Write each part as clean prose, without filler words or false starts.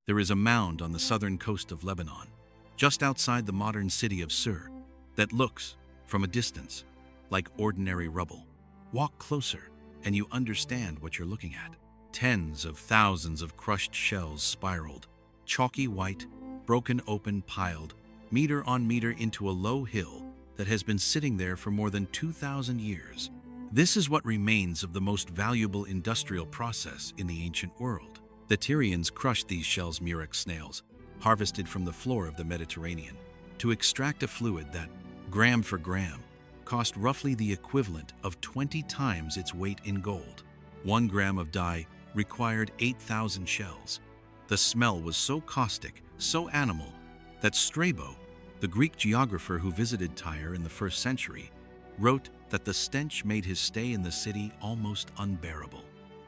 There is a mound on the southern coast of Lebanon, just outside the modern city of Sur, that looks, from a distance, like ordinary rubble. Walk closer, and you understand what you're looking at. Tens of thousands of crushed shells spiraled, chalky white, broken open, piled, meter on meter into a low hill that has been sitting there for more than 2,000 years. This is what remains of the most valuable industrial process in the ancient world. The Tyrians crushed these shells, murex snails, harvested from the floor of the Mediterranean, to extract a fluid that, gram for gram, cost roughly the equivalent of 20 times its weight in gold. 1 gram of dye required 8,000 shells. The smell was so caustic, so animal, that Strabo, the Greek geographer who visited Tyre in the 1st century, wrote that the stench made his stay in the city almost unbearable.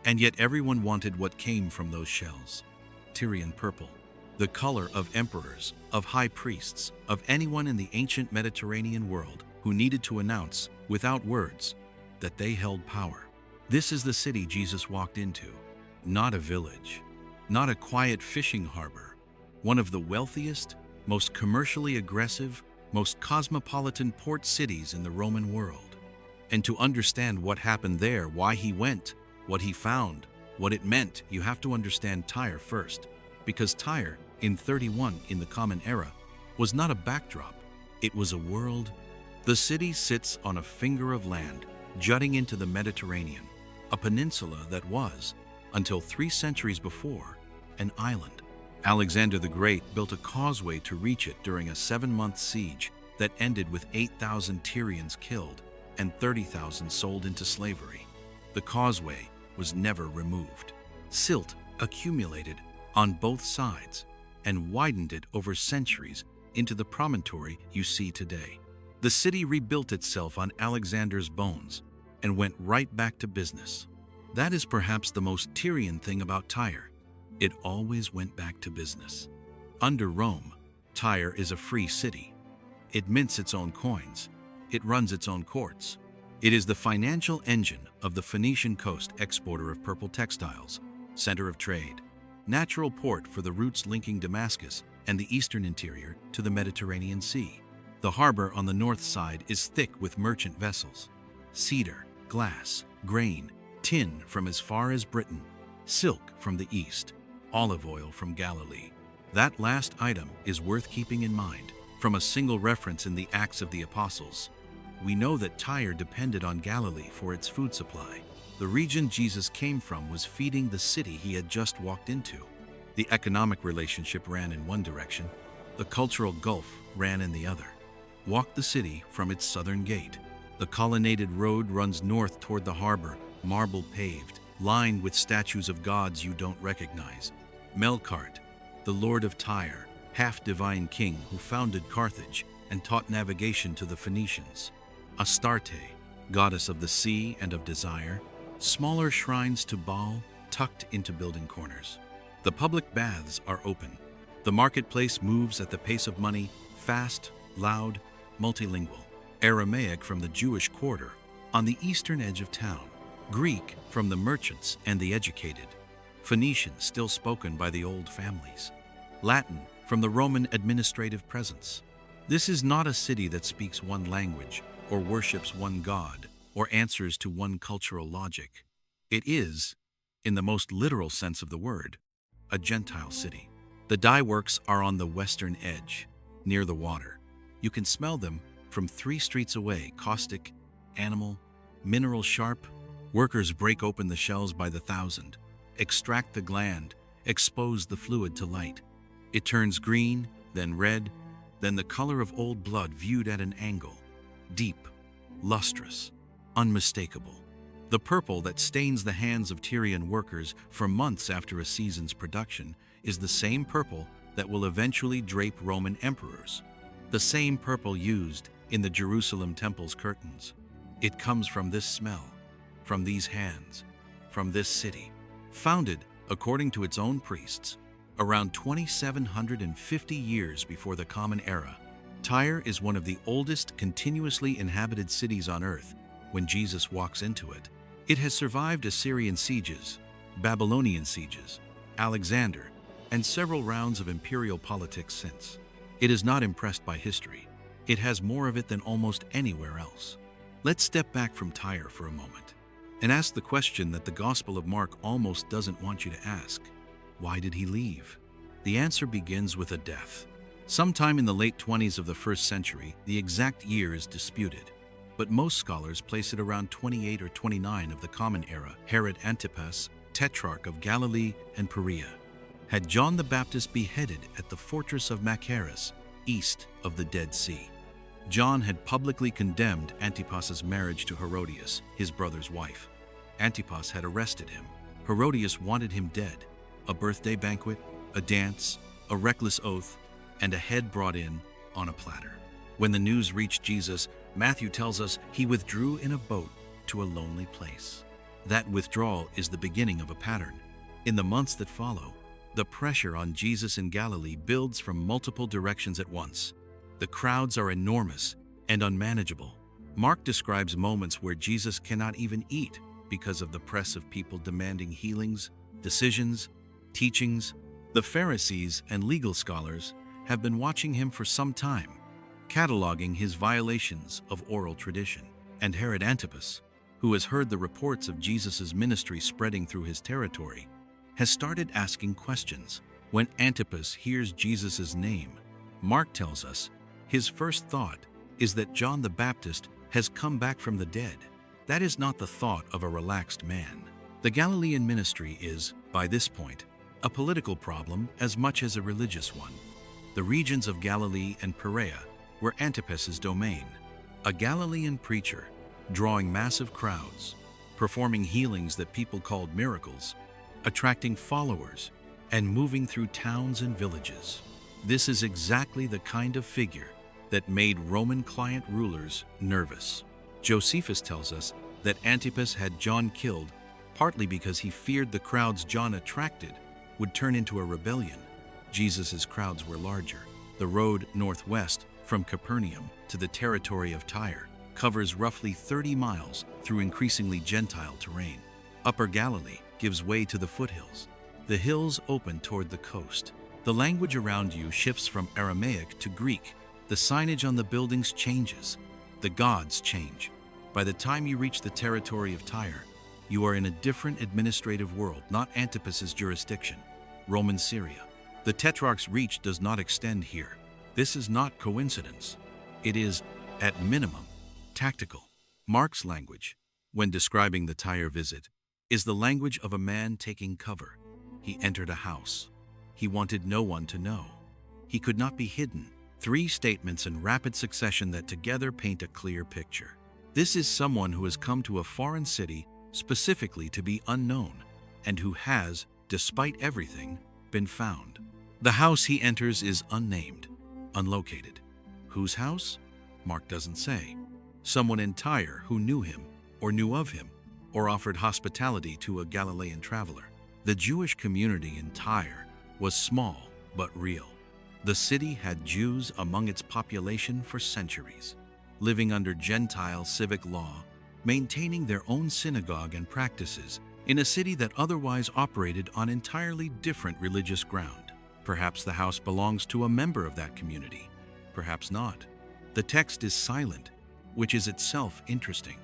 And yet everyone wanted what came from those shells. Tyrian purple, the color of emperors, of high priests, of anyone in the ancient Mediterranean world who needed to announce, without words, that they held power. This is the city Jesus walked into, not a village, not a quiet fishing harbor, one of the wealthiest, most commercially aggressive, most cosmopolitan port cities in the Roman world. And to understand what happened there, why he went, what he found, what it meant, you have to understand Tyre first. Because Tyre, in 31 in the Common Era, was not a backdrop, it was a world. The city sits on a finger of land, jutting into the Mediterranean, a peninsula that was, until 3 centuries before, an island. Alexander the Great built a causeway to reach it during a 7-month siege that ended with 8,000 Tyrians killed and 30,000 sold into slavery. The causeway was never removed. Silt accumulated on both sides and widened it over centuries into the promontory you see today. The city rebuilt itself on Alexander's bones and went right back to business. That is perhaps the most Tyrian thing about Tyre. It always went back to business. Under Rome, Tyre is a free city. It mints its own coins. It runs its own courts. It is the financial engine of the Phoenician coast, exporter of purple textiles, center of trade, natural port for the routes linking Damascus and the eastern interior to the Mediterranean Sea. The harbor on the north side is thick with merchant vessels. Cedar, glass, grain, tin from as far as Britain, silk from the east, olive oil from Galilee. That last item is worth keeping in mind. From a single reference in the Acts of the Apostles, we know that Tyre depended on Galilee for its food supply. The region Jesus came from was feeding the city he had just walked into. The economic relationship ran in one direction. The cultural gulf ran in the other. Walk the city from its southern gate. The colonnaded road runs north toward the harbor, marble paved, lined with statues of gods you don't recognize. Melkart, the lord of Tyre, half-divine king who founded Carthage and taught navigation to the Phoenicians. Astarte, goddess of the sea and of desire, smaller shrines to Baal tucked into building corners. The public baths are open. The marketplace moves at the pace of money, fast, loud, multilingual. Aramaic from the Jewish quarter on the eastern edge of town. Greek from the merchants and the educated. Phoenician still spoken by the old families. Latin from the Roman administrative presence. This is not a city that speaks one language or worships one god or answers to one cultural logic. It is, in the most literal sense of the word, a Gentile city. The dye works are on the western edge, near the water. You can smell them from 3 streets away, caustic, animal, mineral sharp. Workers break open the shells by the thousand, extract the gland, expose the fluid to light. It turns green, then red, then the color of old blood viewed at an angle. Deep, lustrous, unmistakable. The purple that stains the hands of Tyrian workers for months after a season's production is the same purple that will eventually drape Roman emperors. The same purple used in the Jerusalem temple's curtains. It comes from this smell, from these hands, from this city. Founded, according to its own priests, around 2,750 years before the Common Era, Tyre is one of the oldest continuously inhabited cities on earth when Jesus walks into it. It has survived Assyrian sieges, Babylonian sieges, Alexander, and several rounds of imperial politics since. It is not impressed by history. It has more of it than almost anywhere else. Let's step back from Tyre for a moment and ask the question that the Gospel of Mark almost doesn't want you to ask. Why did he leave? The answer begins with a death. Sometime in the late 20s of the 1st century, the exact year is disputed, but most scholars place it around 28 or 29 of the Common Era. Herod Antipas, Tetrarch of Galilee and Perea, had John the Baptist beheaded at the fortress of Machaerus, east of the Dead Sea. John had publicly condemned Antipas's marriage to Herodias, his brother's wife. Antipas had arrested him. Herodias wanted him dead. A birthday banquet, a dance, a reckless oath, and a head brought in on a platter. When the news reached Jesus, Matthew tells us he withdrew in a boat to a lonely place. That withdrawal is the beginning of a pattern. In the months that follow, the pressure on Jesus in Galilee builds from multiple directions at once. The crowds are enormous and unmanageable. Mark describes moments where Jesus cannot even eat because of the press of people demanding healings, decisions, teachings. The Pharisees and legal scholars have been watching him for some time, cataloging his violations of oral tradition. And Herod Antipas, who has heard the reports of Jesus' ministry spreading through his territory, has started asking questions. When Antipas hears Jesus' name, Mark tells us his first thought is that John the Baptist has come back from the dead. That is not the thought of a relaxed man. The Galilean ministry is, by this point, a political problem as much as a religious one. The regions of Galilee and Perea were Antipas's domain. A Galilean preacher, drawing massive crowds, performing healings that people called miracles, attracting followers, and moving through towns and villages. This is exactly the kind of figure that made Roman client rulers nervous. Josephus tells us that Antipas had John killed partly because he feared the crowds John attracted would turn into a rebellion. Jesus' crowds were larger. The road northwest from Capernaum to the territory of Tyre covers roughly 30 miles through increasingly Gentile terrain. Upper Galilee gives way to the foothills. The hills open toward the coast. The language around you shifts from Aramaic to Greek. The signage on the buildings changes. The gods change. By the time you reach the territory of Tyre, you are in a different administrative world, not Antipas's jurisdiction, Roman Syria. The Tetrarch's reach does not extend here. This is not coincidence. It is, at minimum, tactical. Mark's language, when describing the Tyre visit, is the language of a man taking cover. He entered a house. He wanted no one to know. He could not be hidden. 3 statements in rapid succession that together paint a clear picture. This is someone who has come to a foreign city specifically to be unknown, and who has, despite everything, been found. The house he enters is unnamed, unlocated. Whose house? Mark doesn't say. Someone in Tyre who knew him, or knew of him, or offered hospitality to a Galilean traveler. The Jewish community in Tyre was small but real. The city had Jews among its population for centuries, living under Gentile civic law, maintaining their own synagogue and practices in a city that otherwise operated on entirely different religious ground. Perhaps the house belongs to a member of that community, perhaps not. The text is silent, which is itself interesting.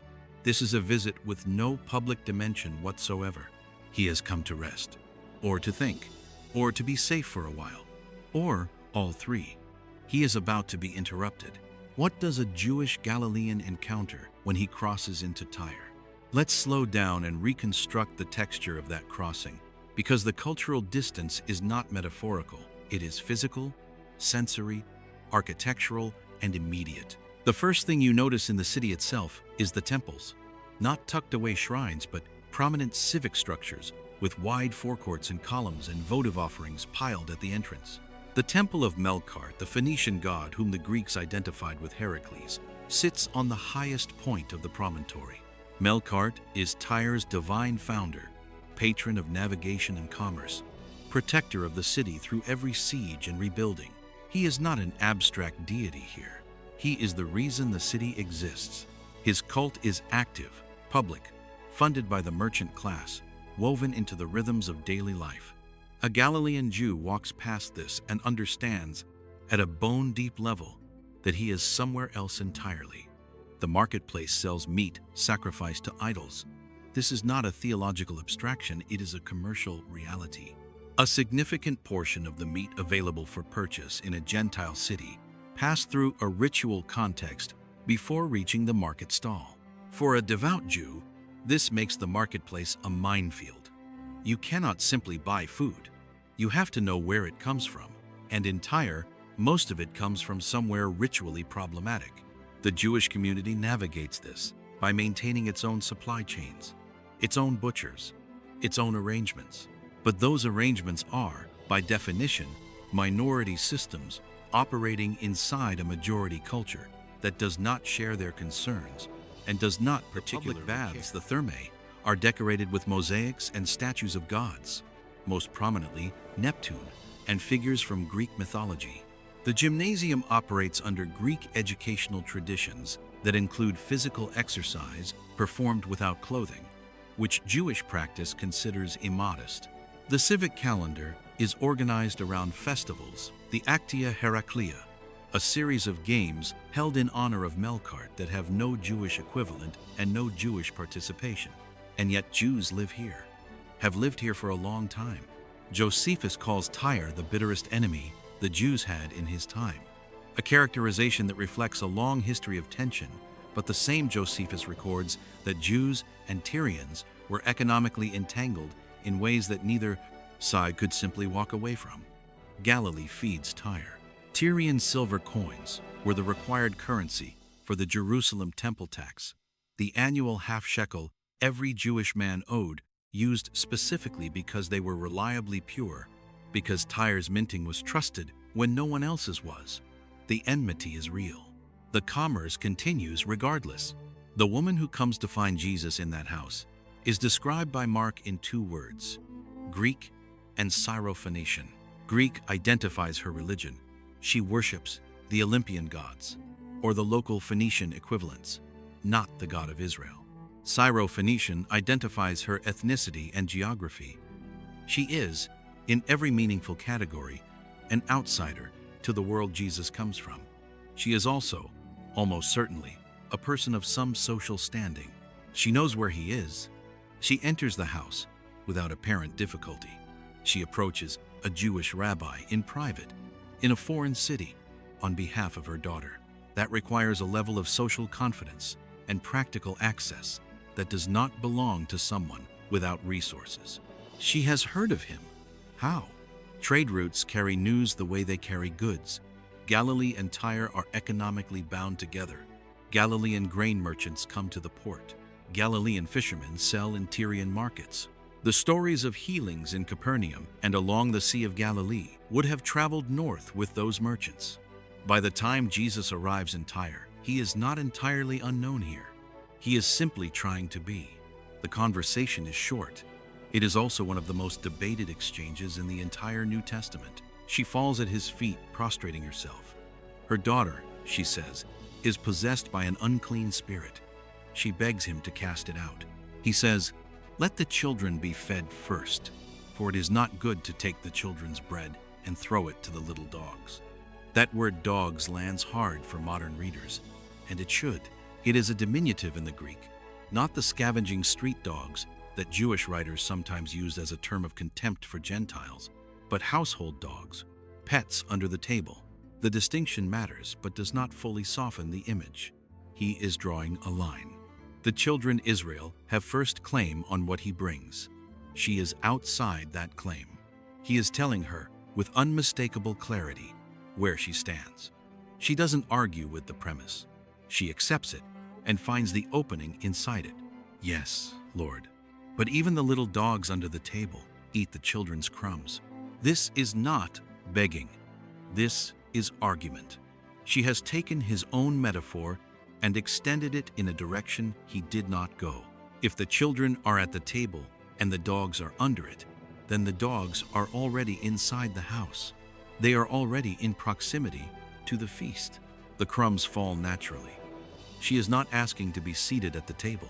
This is a visit with no public dimension whatsoever. He has come to rest, or to think, or to be safe for a while, or all 3. He is about to be interrupted. What does a Jewish Galilean encounter when he crosses into Tyre? Let's slow down and reconstruct the texture of that crossing, because the cultural distance is not metaphorical. It is physical, sensory, architectural, and immediate. The first thing you notice in the city itself is the temples. Not tucked away shrines, but prominent civic structures with wide forecourts and columns and votive offerings piled at the entrance. The temple of Melkart, the Phoenician god whom the Greeks identified with Heracles, sits on the highest point of the promontory. Melkart is Tyre's divine founder, patron of navigation and commerce, protector of the city through every siege and rebuilding. He is not an abstract deity here. He is the reason the city exists. His cult is active, public, funded by the merchant class, woven into the rhythms of daily life. A Galilean Jew walks past this and understands, at a bone-deep level, that he is somewhere else entirely. The marketplace sells meat sacrificed to idols. This is not a theological abstraction, it is a commercial reality. A significant portion of the meat available for purchase in a Gentile city passed through a ritual context before reaching the market stall. For a devout Jew, this makes the marketplace a minefield. You cannot simply buy food. You have to know where it comes from, and in Tyre, most of it comes from somewhere ritually problematic. The Jewish community navigates this by maintaining its own supply chains, its own butchers, its own arrangements. But those arrangements are, by definition, minority systems operating inside a majority culture that does not share their concerns and does not particularly care. Public baths, the thermae, are decorated with mosaics and statues of gods, most prominently Neptune and figures from Greek mythology. The gymnasium operates under Greek educational traditions that include physical exercise performed without clothing, which Jewish practice considers immodest. The civic calendar is organized around festivals, the Actia Heraclea, a series of games held in honor of Melkart that have no Jewish equivalent and no Jewish participation. And yet Jews live here, have lived here for a long time. Josephus calls Tyre the bitterest enemy the Jews had in his time, a characterization that reflects a long history of tension, but the same Josephus records that Jews and Tyrians were economically entangled in ways that neither side could simply walk away from. Galilee feeds Tyre. Tyrian silver coins were the required currency for the Jerusalem temple tax, the annual half-shekel every Jewish man owed, used specifically because they were reliably pure, because Tyre's minting was trusted when no one else's was. The enmity is real. The commerce continues regardless. The woman who comes to find Jesus in that house is described by Mark in two words: Greek and Syrophoenician. Greek identifies her religion. She worships the Olympian gods, or the local Phoenician equivalents, not the God of Israel. Syrophoenician identifies her ethnicity and geography. She is, in every meaningful category, an outsider to the world Jesus comes from. She is also, almost certainly, a person of some social standing. She knows where he is. She enters the house without apparent difficulty. She approaches a Jewish rabbi in private, in a foreign city, on behalf of her daughter. That requires a level of social confidence and practical access that does not belong to someone without resources. She has heard of him. How? Trade routes carry news the way they carry goods. Galilee and Tyre are economically bound together. Galilean grain merchants come to the port. Galilean fishermen sell in Tyrian markets. The stories of healings in Capernaum and along the Sea of Galilee would have traveled north with those merchants. By the time Jesus arrives in Tyre, he is not entirely unknown here. He is simply trying to be. The conversation is short. It is also one of the most debated exchanges in the entire New Testament. She falls at his feet, prostrating herself. Her daughter, she says, is possessed by an unclean spirit. She begs him to cast it out. He says, "Let the children be fed first, for it is not good to take the children's bread and throw it to the little dogs." That word dogs lands hard for modern readers, and it should. It is a diminutive in the Greek, not the scavenging street dogs that Jewish writers sometimes use as a term of contempt for Gentiles, but household dogs, pets under the table. The distinction matters, but does not fully soften the image. He is drawing a line. The children Israel have first claim on what he brings. She is outside that claim. He is telling her, with unmistakable clarity, where she stands. She doesn't argue with the premise. She accepts it and finds the opening inside it. Yes, Lord, but even the little dogs under the table eat the children's crumbs. This is not begging. This is argument. She has taken his own metaphor and extended it in a direction he did not go. If the children are at the table and the dogs are under it, then the dogs are already inside the house. They are already in proximity to the feast. The crumbs fall naturally. She is not asking to be seated at the table.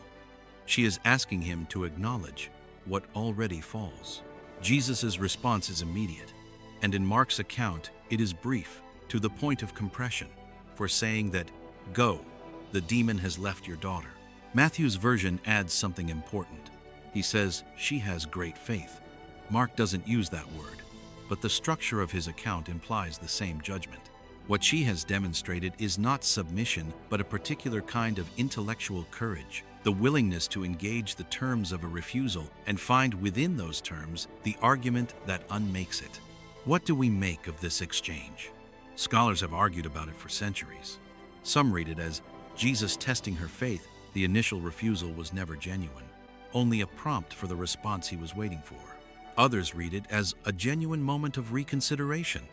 She is asking him to acknowledge what already falls. Jesus' response is immediate, and in Mark's account, it is brief, to the point of compression, for saying that, "Go, the demon has left your daughter." Matthew's version adds something important. He says, "She has great faith." Mark doesn't use that word, but the structure of his account implies the same judgment. What she has demonstrated is not submission, but a particular kind of intellectual courage, the willingness to engage the terms of a refusal and find within those terms the argument that unmakes it. What do we make of this exchange? Scholars have argued about it for centuries. Some read it as Jesus testing her faith. The initial refusal was never genuine, only a prompt for the response he was waiting for. Others read it as a genuine moment of reconsideration,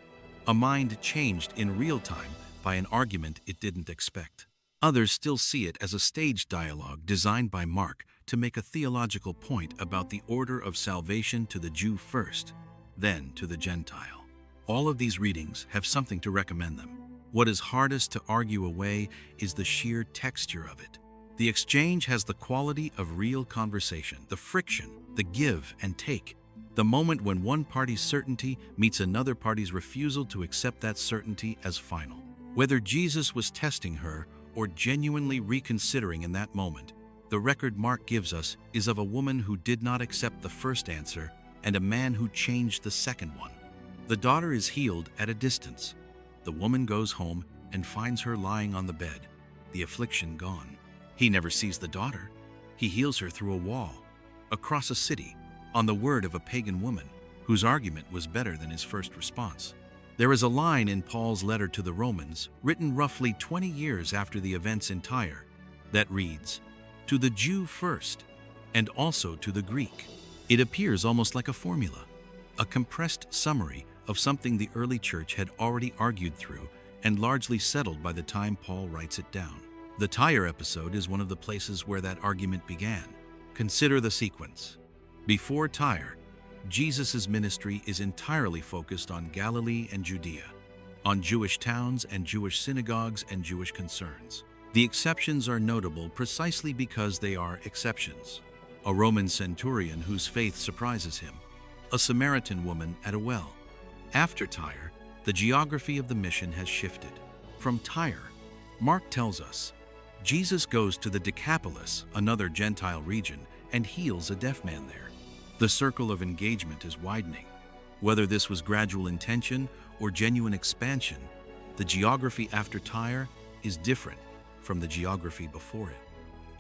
a mind changed in real time by an argument it didn't expect. Others still see it as a staged dialogue designed by Mark to make a theological point about the order of salvation to the Jew first, then to the Gentile. All of these readings have something to recommend them. What is hardest to argue away is the sheer texture of it. The exchange has the quality of real conversation, the friction, the give and take, the moment when one party's certainty meets another party's refusal to accept that certainty as final. Whether Jesus was testing her or genuinely reconsidering in that moment, the record Mark gives us is of a woman who did not accept the first answer and a man who changed the second one. The daughter is healed at a distance. The woman goes home and finds her lying on the bed, the affliction gone. He never sees the daughter. He heals her through a wall, across a city, on the word of a pagan woman whose argument was better than his first response. There is a line in Paul's letter to the Romans, written roughly 20 years after the events in Tyre, that reads, "To the Jew first, and also to the Greek." It appears almost like a formula, a compressed summary of something the early church had already argued through and largely settled by the time Paul writes it down. The Tyre episode is one of the places where that argument began. Consider the sequence. Before Tyre, Jesus' ministry is entirely focused on Galilee and Judea, on Jewish towns and Jewish synagogues and Jewish concerns. The exceptions are notable precisely because they are exceptions. A Roman centurion whose faith surprises him, a Samaritan woman at a well. After Tyre, the geography of the mission has shifted. From Tyre, Mark tells us, Jesus goes to the Decapolis, another Gentile region, and heals a deaf man there. The circle of engagement is widening. Whether this was gradual intention or genuine expansion, the geography after Tyre is different from the geography before it.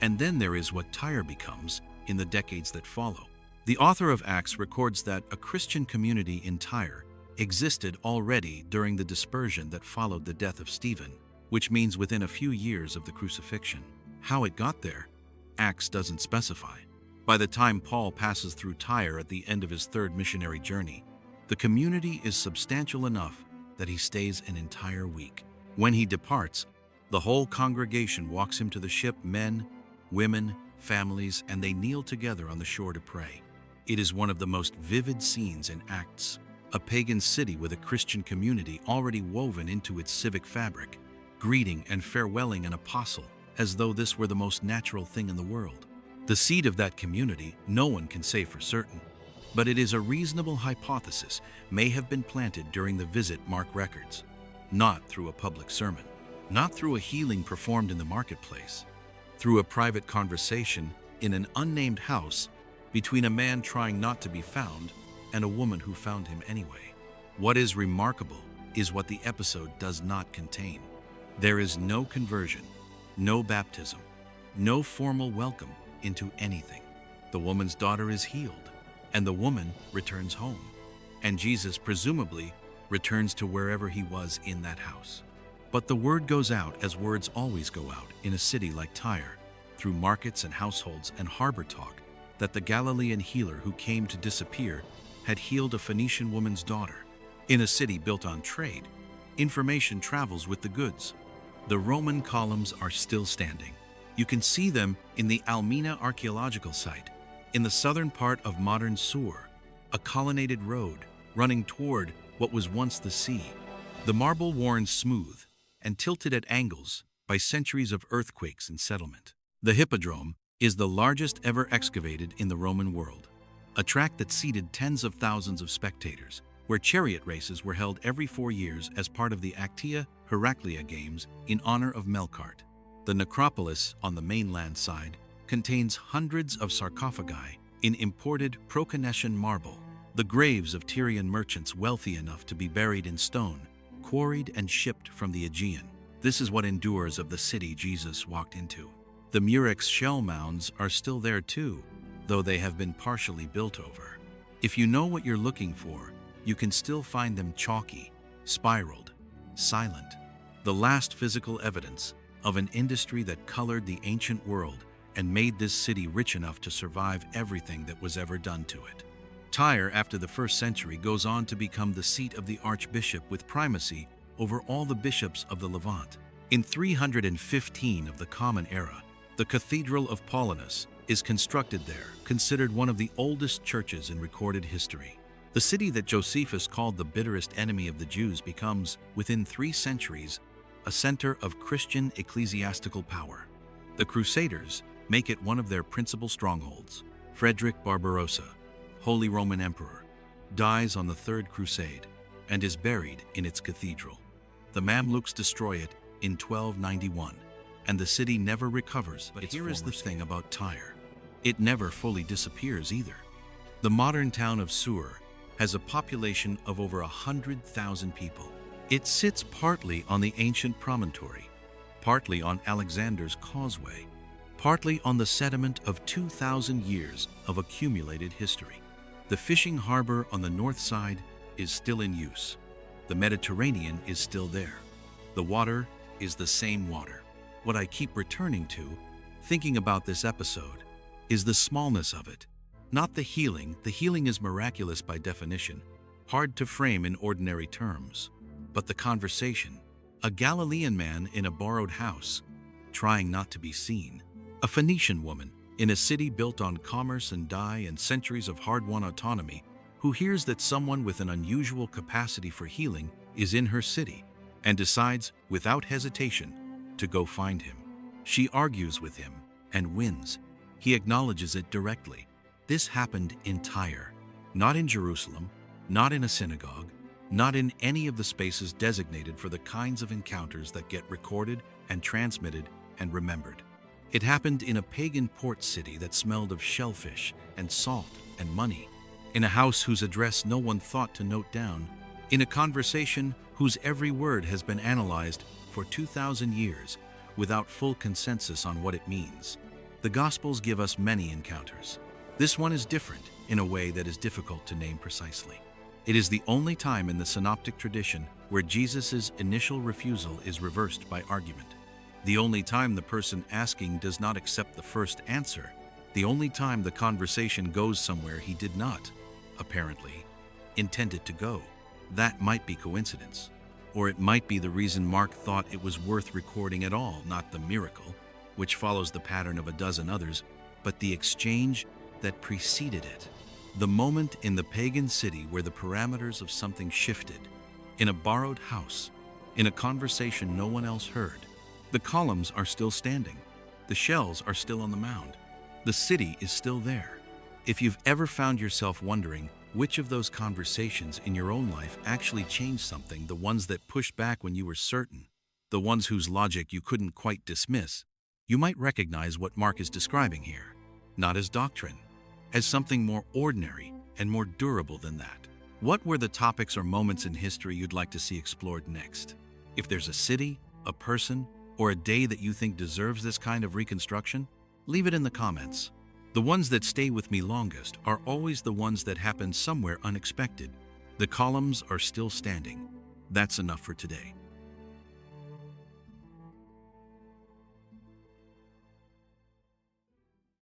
And then there is what Tyre becomes in the decades that follow. The author of Acts records that a Christian community in Tyre existed already during the dispersion that followed the death of Stephen, which means within a few years of the crucifixion. How it got there, Acts doesn't specify. By the time Paul passes through Tyre at the end of his third missionary journey, the community is substantial enough that he stays an entire week. When he departs, the whole congregation walks him to the ship, men, women, families, and they kneel together on the shore to pray. It is one of the most vivid scenes in Acts, a pagan city with a Christian community already woven into its civic fabric, greeting and farewelling an apostle as though this were the most natural thing in the world. The seed of that community no one can say for certain, but it is a reasonable hypothesis may have been planted during the visit Mark records, not through a public sermon, not through a healing performed in the marketplace, through a private conversation in an unnamed house between a man trying not to be found and a woman who found him anyway. What is remarkable is what the episode does not contain. There is no conversion, no baptism, no formal welcome into anything. The woman's daughter is healed, and the woman returns home, and Jesus presumably returns to wherever he was in that house. But the word goes out, as words always go out in a city like Tyre, through markets and households and harbor talk, that the Galilean healer who came to disappear had healed a Phoenician woman's daughter. In a city built on trade, information travels with the goods. The Roman columns are still standing. You can see them in the Almina archaeological site, in the southern part of modern Sur, a colonnaded road running toward what was once the sea. The marble worn smooth and tilted at angles by centuries of earthquakes and settlement. The Hippodrome is the largest ever excavated in the Roman world, a track that seated tens of thousands of spectators, where chariot races were held every 4 years as part of the Actia Heraclea Games in honor of Melkart. The necropolis on the mainland side contains hundreds of sarcophagi in imported Proconessian marble, the graves of Tyrian merchants wealthy enough to be buried in stone, quarried and shipped from the Aegean. This is what endures of the city Jesus walked into. The Murex shell mounds are still there too, though they have been partially built over. If you know what you're looking for, you can still find them chalky, spiraled, silent. The last physical evidence of an industry that colored the ancient world and made this city rich enough to survive everything that was ever done to it. Tyre, after the 1st century, goes on to become the seat of the archbishop with primacy over all the bishops of the Levant. In 315 of the Common Era, the Cathedral of Paulinus is constructed there, considered one of the oldest churches in recorded history. The city that Josephus called the bitterest enemy of the Jews becomes, within 3 centuries, a center of Christian ecclesiastical power. The Crusaders make it one of their principal strongholds. Frederick Barbarossa, Holy Roman Emperor, dies on the 3rd Crusade and is buried in its cathedral. The Mamluks destroy it in 1291, and the city never recovers. But here is the thing about Tyre. It never fully disappears either. The modern town of Sur has a population of over 100,000 people. It sits partly on the ancient promontory, partly on Alexander's causeway, partly on the sediment of 2,000 years of accumulated history. The fishing harbor on the north side is still in use. The Mediterranean is still there. The water is the same water. What I keep returning to, thinking about this episode, is the smallness of it. Not the healing. The healing is miraculous by definition, hard to frame in ordinary terms. But the conversation, a Galilean man in a borrowed house, trying not to be seen. A Phoenician woman in a city built on commerce and dye and centuries of hard-won autonomy, who hears that someone with an unusual capacity for healing is in her city and decides, without hesitation, to go find him. She argues with him and wins. He acknowledges it directly. This happened in Tyre, not in Jerusalem, not in a synagogue, not in any of the spaces designated for the kinds of encounters that get recorded and transmitted and remembered. It happened in a pagan port city that smelled of shellfish and salt and money, in a house whose address no one thought to note down, in a conversation whose every word has been analyzed for 2,000 years without full consensus on what it means. The Gospels give us many encounters. This one is different in a way that is difficult to name precisely. It is the only time in the synoptic tradition where Jesus' initial refusal is reversed by argument. The only time the person asking does not accept the first answer. The only time the conversation goes somewhere he did not, apparently, intend it to go. That might be coincidence. Or it might be the reason Mark thought it was worth recording at all, not the miracle, which follows the pattern of a dozen others, but the exchange that preceded it. The moment in the pagan city where the parameters of something shifted, in a borrowed house, in a conversation no one else heard. The columns are still standing. The shells are still on the mound. The city is still there. If you've ever found yourself wondering which of those conversations in your own life actually changed something, the ones that pushed back when you were certain, the ones whose logic you couldn't quite dismiss, you might recognize what Mark is describing here, not as doctrine, as something more ordinary and more durable than that. What were the topics or moments in history you'd like to see explored next? If there's a city, a person, or a day that you think deserves this kind of reconstruction, leave it in the comments. The ones that stay with me longest are always the ones that happen somewhere unexpected. The columns are still standing. That's enough for today.